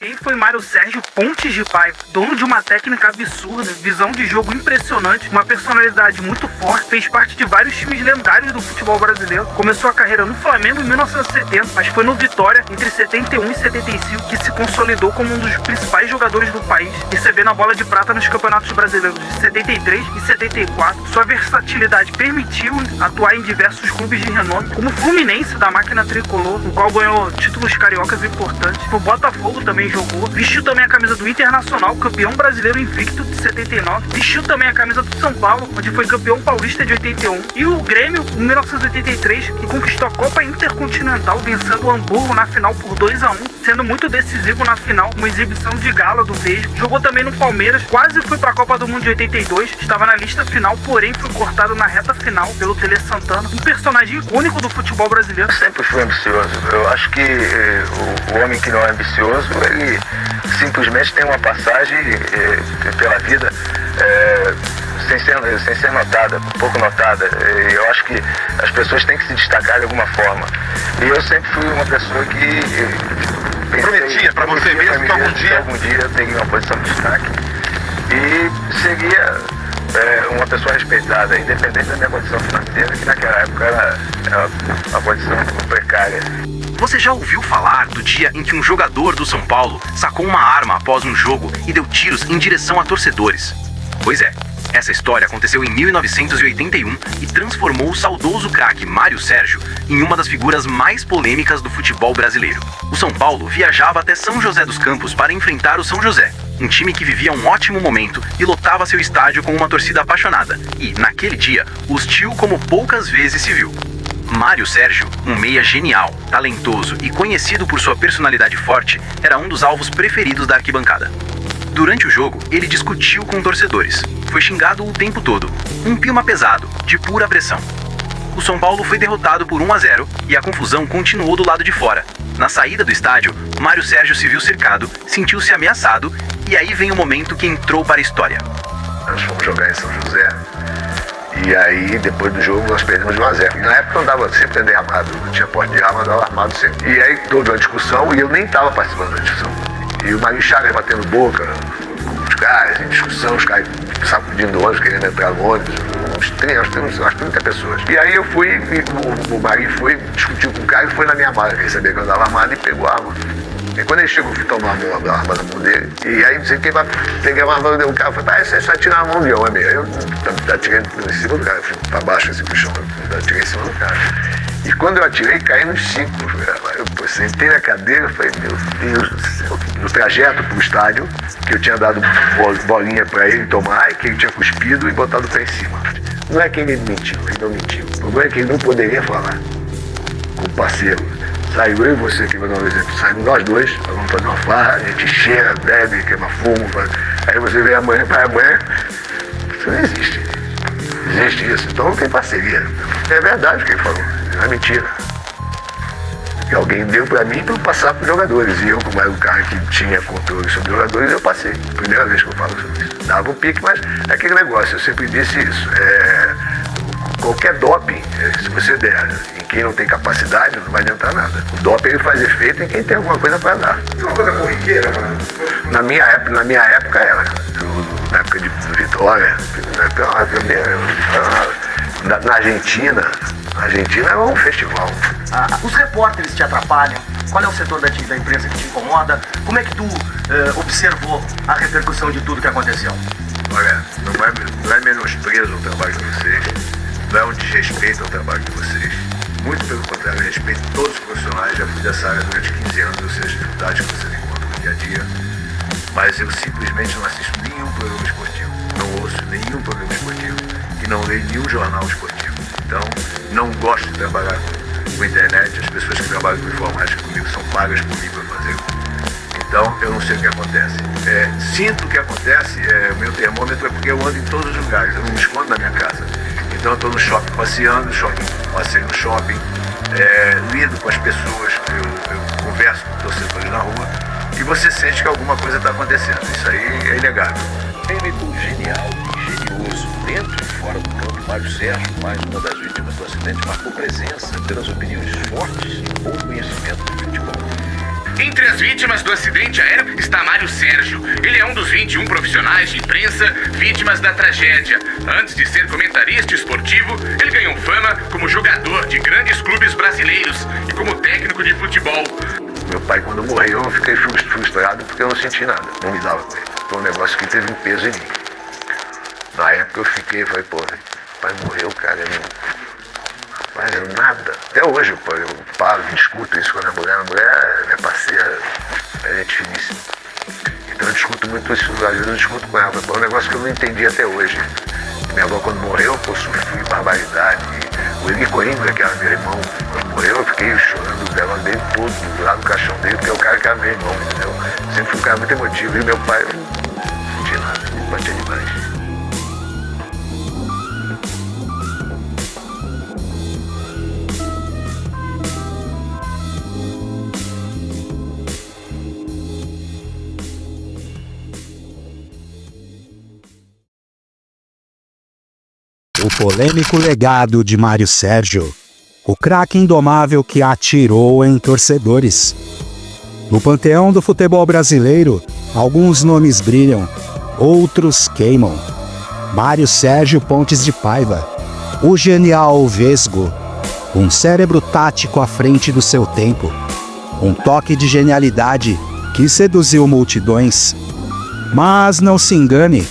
Quem foi Mário Sérgio Pontes de Paiva? Dono de uma técnica absurda, visão de jogo impressionante, uma personalidade muito forte, fez parte de vários times lendários do futebol brasileiro. Começou a carreira no Flamengo em 1970, mas foi no Vitória entre 71 e 75 que se consolidou como um dos principais jogadores do país, recebendo a bola de prata nos campeonatos brasileiros de 73 e 74. Sua versatilidade permitiu atuar em diversos clubes de renome, como o Fluminense da máquina tricolor, no qual ganhou títulos cariocas importantes. No Botafogo também jogou, vestiu também a camisa do Internacional, campeão brasileiro invicto de 79, vestiu também a camisa do São Paulo, onde foi campeão paulista de 81, e o Grêmio em 1983, que conquistou a Copa Intercontinental, vencendo o Hamburgo na final por 2-1, sendo muito decisivo na final, uma exibição de gala do mesmo. Jogou também no Palmeiras, quase foi para a Copa do Mundo de 82, estava na lista final, porém foi cortado na reta final pelo Tele Santana, um personagem icônico do futebol brasileiro. Sempre fui ambicioso. Eu acho que o homem que não é ambicioso, ele simplesmente tem uma passagem pela vida sem ser notada, pouco notada. Eu acho que as pessoas têm que se destacar de alguma forma. E eu sempre fui uma pessoa que prometia para você mesmo que algum dia eu teria uma posição de destaque. E seria uma pessoa respeitada, independente da minha condição financeira, que naquela época era uma condição precária. Você já ouviu falar do dia em que um jogador do São Paulo sacou uma arma após um jogo e deu tiros em direção a torcedores? Pois é, essa história aconteceu em 1981 e transformou o saudoso craque Mário Sérgio em uma das figuras mais polêmicas do futebol brasileiro. O São Paulo viajava até São José dos Campos para enfrentar o São José, um time que vivia um ótimo momento e lotava seu estádio com uma torcida apaixonada, e, naquele dia, hostil como poucas vezes se viu. Mário Sérgio, um meia genial, talentoso e conhecido por sua personalidade forte, era um dos alvos preferidos da arquibancada. Durante o jogo, ele discutiu com torcedores. Foi xingado o tempo todo, um clima pesado, de pura pressão. O São Paulo foi derrotado por 1-0 e a confusão continuou do lado de fora. Na saída do estádio, Mário Sérgio se viu cercado, sentiu-se ameaçado e aí vem o momento que entrou para a história. Nós fomos jogar em São José. E aí, depois do jogo, nós perdemos de 1-0. Na época eu andava sempre andei armado, não tinha porte de arma, andava armado sempre. E aí, toda uma discussão, e eu nem estava participando da discussão. E o Marinho Chagas batendo boca com os caras, em discussão, os caras sacudindo ônibus, querendo entrar no ônibus. Nós temos umas 30 pessoas. E aí eu fui, o Marinho foi, discutiu com o cara e foi na minha mala, ele sabia que eu andava armado e pegou a arma. E quando ele chegou, eu fui tomar a arma na mão dele. E aí, não sei quem vai pegar a arma do cara. Eu falei, você só tira a mão de homem. Aí eu atirei em cima do cara, fui pra baixo assim pro chão, eu atirei em cima do cara. E quando eu atirei, caí nos 5. Eu sentei na cadeira e falei, meu Deus do céu. No trajeto pro estádio, que eu tinha dado bolinha pra ele tomar, que ele tinha cuspido e botado o pé em cima. Não é que ele mentiu, ele não mentiu. O problema é que ele não poderia falar com o parceiro. Saiu eu e você, que vai dar um exemplo. Saímos nós dois, vamos fazer uma farra, a gente cheira, bebe, queima fumo. Aí você vê amanhã, isso não existe. Existe isso. Então não tem parceria. É verdade o que ele falou, não é mentira. Que alguém deu pra mim pra eu passar pros jogadores. E eu, como era o cara que tinha controle sobre os jogadores, eu passei. Primeira vez que eu falo sobre isso. Dava um pique, mas é aquele negócio, eu sempre disse isso. Qualquer doping, se você der em quem não tem capacidade, não vai adiantar nada. O doping ele faz efeito em quem tem alguma coisa para dar. Isso é uma coisa corriqueira, mano? Na minha época era. Na época de Vitória, na Argentina era um festival. Os repórteres te atrapalham? Qual é o setor da imprensa que te incomoda? Como é que tu observou a repercussão de tudo que aconteceu? Olha, não é menosprezo o trabalho de vocês. Não é um desrespeito ao trabalho de vocês. Muito pelo contrário, eu respeito todos os profissionais. Já fui dessa área durante 15 anos, eu sei as dificuldades que vocês encontram no dia a dia. Mas eu simplesmente não assisto nenhum programa esportivo. Não ouço nenhum programa esportivo. E não leio nenhum jornal esportivo. Então, não gosto de trabalhar com internet. As pessoas que trabalham com informática comigo são pagas por mim para fazer. Então, eu não sei o que acontece. Sinto o que acontece, o meu termômetro é porque eu ando em todos os lugares. Eu não me escondo da minha casa. Então eu estou no shopping passeando, passei no shopping, lido com as pessoas, eu converso com torcedores na rua e você sente que alguma coisa está acontecendo. Isso aí é inegável. Técnico genial e genioso, dentro e fora do campo, Mário Sérgio, mais uma das vítimas do acidente, marcou presença pelas opiniões fortes e bom conhecimento do futebol. Entre as vítimas do acidente aéreo está Mário Sérgio. Ele é um dos 21 profissionais de imprensa vítimas da tragédia. Antes de ser comentarista esportivo, ele ganhou fama como jogador de grandes clubes brasileiros e como técnico de futebol. Meu pai, quando morreu, eu fiquei frustrado porque eu não senti nada. Não me dava com ele. Foi um negócio que teve um peso em mim. Na época eu fiquei, falei, pô, meu pai morreu, cara, eu não faz nada. Até hoje, pô, eu falo, discuto isso com a minha mulher é minha parceira, é gente finíssima. Então eu discuto muito isso, às vezes eu discuto com ela, é um negócio que eu não entendi até hoje. Minha avó, quando morreu, pô, sofri barbaridade. O Eli Coimbra, que era meu irmão, quando morreu, eu fiquei chorando dela dele todo, lá no caixão dele, porque é o cara que era meu irmão, entendeu? Sempre fui um cara muito emotivo. E meu pai, eu não tinha nada, me batia demais. O polêmico legado de Mário Sérgio, o craque indomável que atirou em torcedores. No panteão do futebol brasileiro, alguns nomes brilham, outros queimam. Mário Sérgio Pontes de Paiva, o genial Vesgo, um cérebro tático à frente do seu tempo, um toque de genialidade que seduziu multidões. Mas não se engane,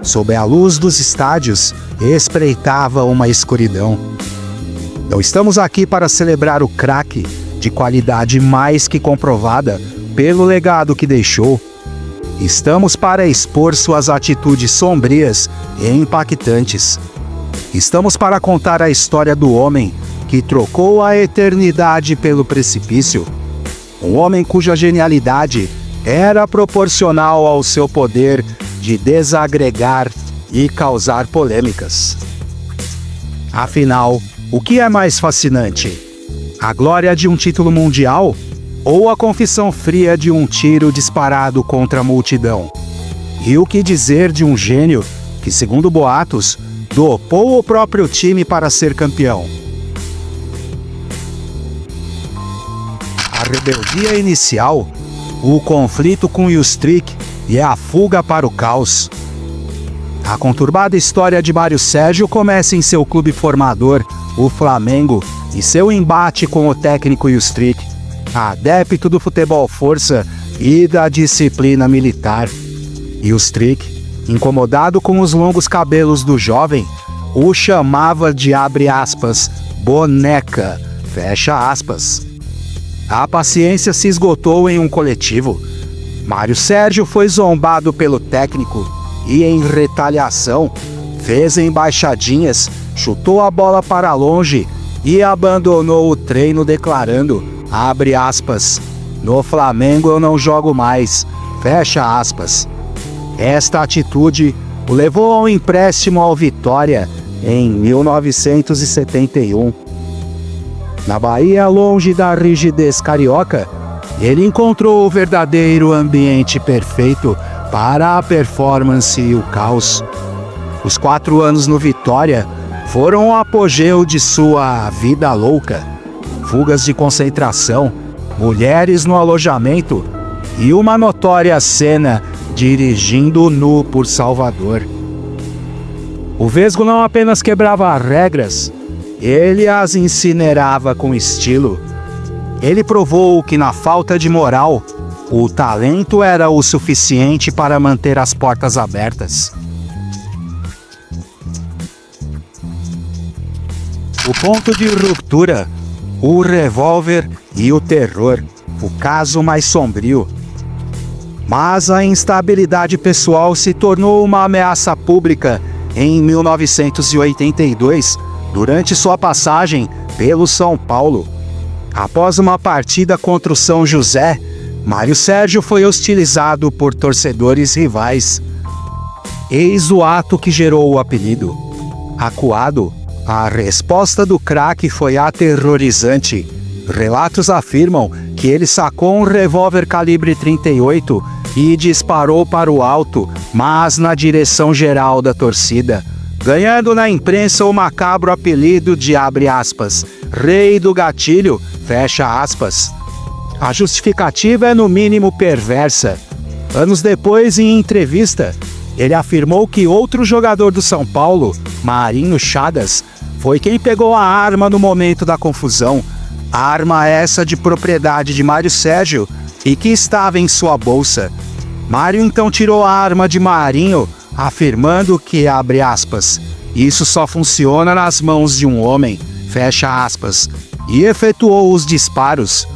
sob a luz dos estádios, espreitava uma escuridão. Não estamos aqui para celebrar o craque de qualidade mais que comprovada pelo legado que deixou. Estamos para expor suas atitudes sombrias e impactantes. Estamos para contar a história do homem que trocou a eternidade pelo precipício. Um homem cuja genialidade era proporcional ao seu poder de desagregar e causar polêmicas. Afinal, o que é mais fascinante? A glória de um título mundial ou a confissão fria de um tiro disparado contra a multidão? E o que dizer de um gênio que, segundo boatos, dopou o próprio time para ser campeão? A rebeldia inicial, o conflito com Ilstrik e a fuga para o caos. A conturbada história de Mário Sérgio começa em seu clube formador, o Flamengo, e seu embate com o técnico Ilstrik, adepto do futebol força e da disciplina militar. Ilstrik, incomodado com os longos cabelos do jovem, o chamava de, abre aspas, boneca, fecha aspas. A paciência se esgotou em um coletivo. Mário Sérgio foi zombado pelo técnico e, em retaliação, fez embaixadinhas, chutou a bola para longe e abandonou o treino declarando, abre aspas, no Flamengo eu não jogo mais, fecha aspas. Esta atitude o levou ao empréstimo ao Vitória em 1971. Na Bahia, longe da rigidez carioca, ele encontrou o verdadeiro ambiente perfeito para a performance e o caos. Os 4 anos no Vitória foram o apogeu de sua vida louca. Fugas de concentração, mulheres no alojamento e uma notória cena dirigindo nu por Salvador. O Vesgo não apenas quebrava regras, ele as incinerava com estilo. Ele provou que, na falta de moral, o talento era o suficiente para manter as portas abertas. O ponto de ruptura, o revólver e o terror, o caso mais sombrio. Mas a instabilidade pessoal se tornou uma ameaça pública em 1982, durante sua passagem pelo São Paulo. Após uma partida contra o São José, Mário Sérgio foi hostilizado por torcedores rivais. Eis o ato que gerou o apelido. Acuado, a resposta do craque foi aterrorizante. Relatos afirmam que ele sacou um revólver calibre 38 e disparou para o alto, mas na direção geral da torcida, ganhando na imprensa o macabro apelido de, abre aspas, Rei do Gatilho, fecha aspas. A justificativa é no mínimo perversa. Anos depois, em entrevista, ele afirmou que outro jogador do São Paulo, Marinho Chagas, foi quem pegou a arma no momento da confusão. A arma essa de propriedade de Mário Sérgio e que estava em sua bolsa. Mário então tirou a arma de Marinho, afirmando que, abre aspas, isso só funciona nas mãos de um homem, fecha aspas, e efetuou os disparos.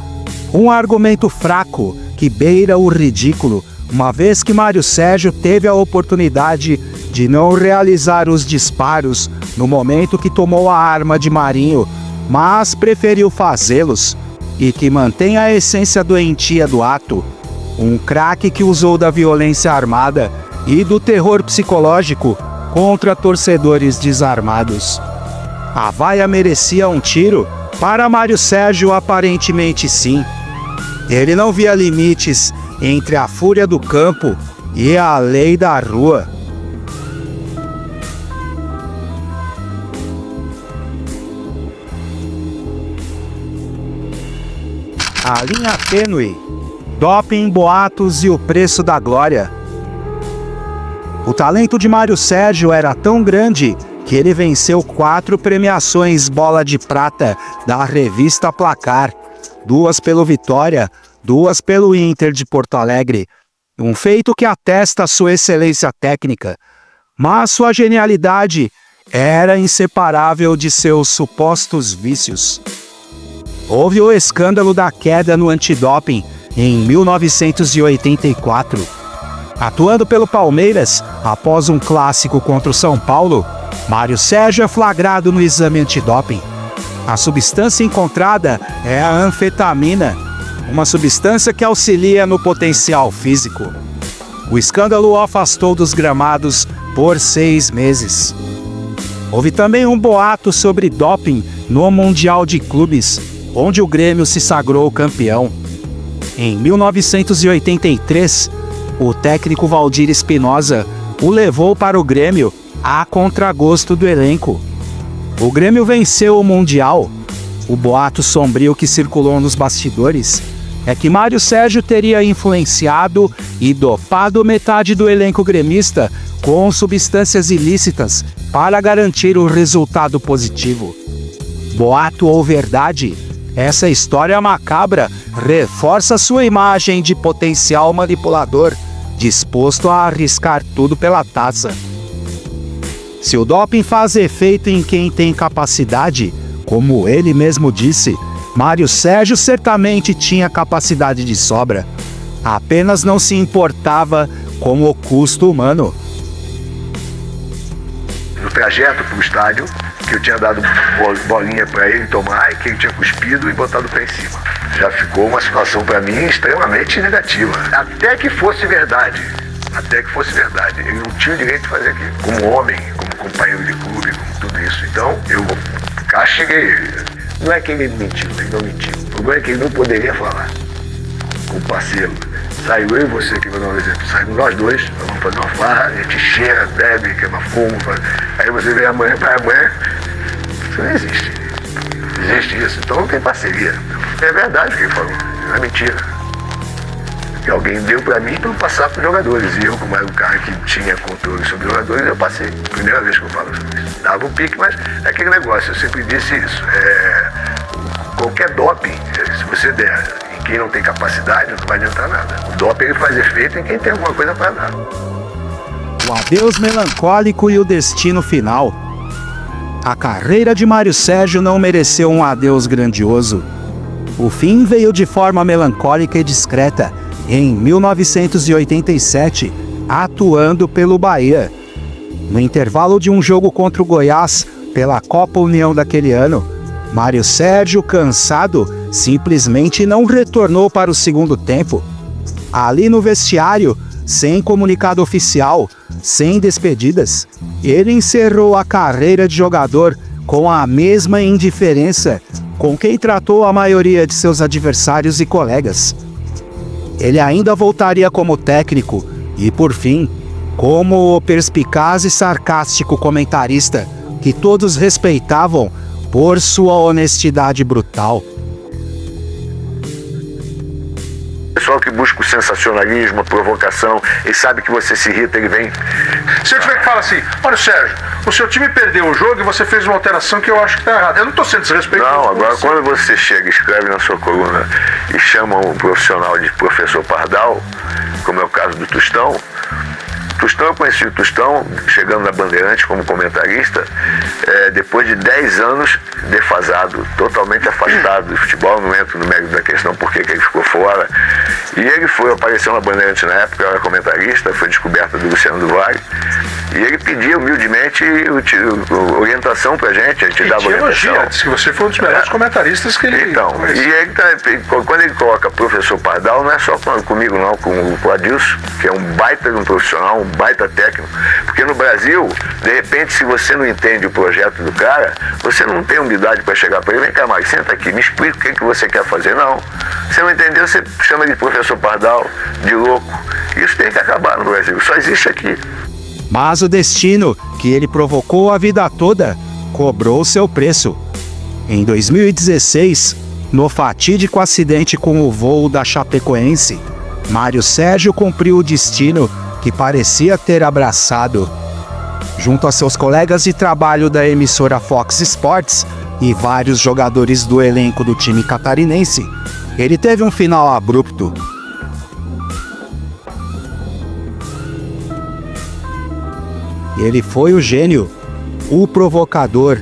Um argumento fraco que beira o ridículo, uma vez que Mário Sérgio teve a oportunidade de não realizar os disparos no momento que tomou a arma de Marinho, mas preferiu fazê-los, e que mantém a essência doentia do ato. Um craque que usou da violência armada e do terror psicológico contra torcedores desarmados. A vaia merecia um tiro? Para Mário Sérgio, aparentemente sim. Ele não via limites entre a fúria do campo e a lei da rua. A linha tênue, doping, boatos e o preço da glória. O talento de Mário Sérgio era tão grande que ele venceu 4 premiações Bola de Prata da revista Placar, 2 pelo Vitória, 2 pelo Inter de Porto Alegre, um feito que atesta sua excelência técnica, mas sua genialidade era inseparável de seus supostos vícios. Houve o escândalo da queda no antidoping em 1984. Atuando pelo Palmeiras, após um clássico contra o São Paulo, Mário Sérgio é flagrado no exame antidoping. A substância encontrada é a anfetamina, uma substância que auxilia no potencial físico. O escândalo o afastou dos gramados por 6 meses. Houve também um boato sobre doping no Mundial de Clubes, onde o Grêmio se sagrou campeão. Em 1983, o técnico Valdir Espinosa o levou para o Grêmio a contragosto do elenco. O Grêmio venceu o Mundial. O boato sombrio que circulou nos bastidores é que Mário Sérgio teria influenciado e dopado metade do elenco gremista com substâncias ilícitas para garantir o resultado positivo. Boato ou verdade, essa história macabra reforça sua imagem de potencial manipulador, disposto a arriscar tudo pela taça. Se o doping faz efeito em quem tem capacidade, como ele mesmo disse, Mário Sérgio certamente tinha capacidade de sobra. Apenas não se importava com o custo humano. No trajeto para o estádio, que eu tinha dado bolinha para ele tomar e que ele tinha cuspido e botado o pé em cima. Já ficou uma situação para mim extremamente negativa. Até que fosse verdade. Até que fosse verdade. Ele não tinha o direito de fazer aquilo. Como homem, como companheiro de clube, como tudo isso. Então, eu castiguei ele. Não é que ele mentiu, ele não mentiu. O problema é que ele não poderia falar com o parceiro. Saiu eu e você, que vou dar um exemplo. Saímos nós dois, vamos fazer uma farra, a gente cheira, bebe, queima fumo. Aí você vem amanhã para amanhã. Isso não existe. Existe isso. Então não tem parceria. É verdade o que ele falou. Não é mentira. Que alguém deu para mim para eu passar para os jogadores. E eu, como era um cara que tinha controle sobre os jogadores, eu passei. Primeira vez que eu falo sobre isso. Dava um pique, mas é aquele negócio. Eu sempre disse isso. Qualquer doping, se você der em quem não tem capacidade, não vai adiantar nada. O doping ele faz efeito em quem tem alguma coisa para dar. O adeus melancólico e o destino final. A carreira de Mário Sérgio não mereceu um adeus grandioso. O fim veio de forma melancólica e discreta, em 1987, atuando pelo Bahia. No intervalo de um jogo contra o Goiás, pela Copa União daquele ano, Mário Sérgio, cansado, simplesmente não retornou para o segundo tempo. Ali no vestiário, sem comunicado oficial, sem despedidas, ele encerrou a carreira de jogador com a mesma indiferença com quem tratou a maioria de seus adversários e colegas. Ele ainda voltaria como técnico e, por fim, como o perspicaz e sarcástico comentarista que todos respeitavam por sua honestidade brutal. pessoal que busca o sensacionalismo, a provocação, ele sabe que você se irrita, ele vem. Se eu tiver que falar assim, olha, Sérgio, o seu time perdeu o jogo e você fez uma alteração que eu acho que tá errada. Eu não tô sendo desrespeitoso. Não, agora quando você chega, escreve na sua coluna e chama um profissional de professor Pardal, como é o caso do Tostão, eu conheci o Tostão chegando na Bandeirantes como comentarista, depois de 10 anos defasado, totalmente afastado do futebol. Não entro no mérito da questão por que ele ficou fora. E ele apareceu na Bandeirantes na época, eu era comentarista, foi descoberta do Luciano do Vale. E ele pedia humildemente orientação pra gente, a gente dava orientação. Disse que você foi um dos melhores comentaristas que ele... Então, e ele quando ele coloca professor Pardal, não é só comigo não, com o Adilson, que é um baita de um profissional, um baita técnico. Porque no Brasil, de repente, se você não entende o projeto do cara, você não tem humildade para chegar para ele, vem cá, Mike, senta aqui, me explica o que você quer fazer. Não. Você não entendeu, você chama ele de professor Pardal, de louco. Isso tem que acabar no Brasil, só existe aqui. Mas o destino, que ele provocou a vida toda, cobrou seu preço. Em 2016, no fatídico acidente com o voo da Chapecoense, Mário Sérgio cumpriu o destino que parecia ter abraçado. Junto a seus colegas de trabalho da emissora Fox Sports e vários jogadores do elenco do time catarinense, ele teve um final abrupto. Ele foi o gênio, o provocador,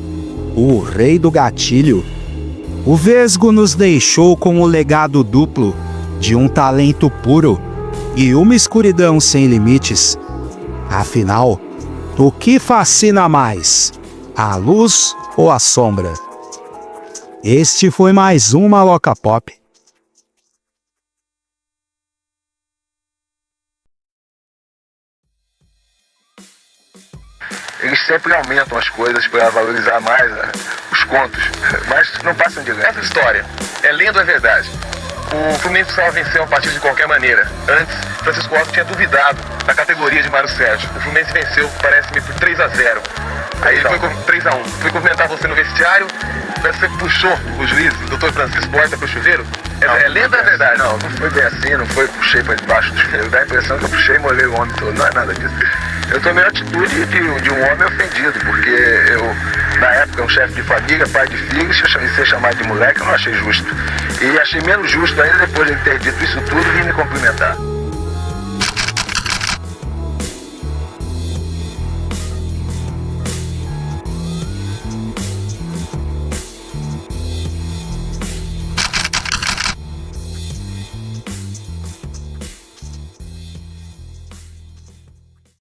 o rei do gatilho. O Vesgo nos deixou com o legado duplo de um talento puro e uma escuridão sem limites. Afinal, o que fascina mais, a luz ou a sombra? Este foi mais um Maloca Pop. Eles sempre aumentam as coisas para valorizar mais os contos, mas não passam de lenda. Essa história é lenda ou é verdade? O Fluminense precisava vencer uma partida de qualquer maneira. Antes, Francisco Alves tinha duvidado da categoria de Mário Sérgio. O Fluminense venceu, parece-me, por 3-0. Aí ele foi com 3-1. Fui cumprimentar você no vestiário, você puxou o juiz, o doutor Francisco Horta, pro chuveiro. É lenda ou é verdade? Não foi bem assim, não foi puxei para debaixo do chuveiro. Dá a impressão que eu puxei e molhei o homem todo, não é nada disso. Eu tomei a atitude de um homem ofendido, porque eu, na época, um chefe de família, pai de filhos, ser chamado de moleque, eu não achei justo. E achei menos justo ainda depois de ele ter dito isso tudo, vir me cumprimentar.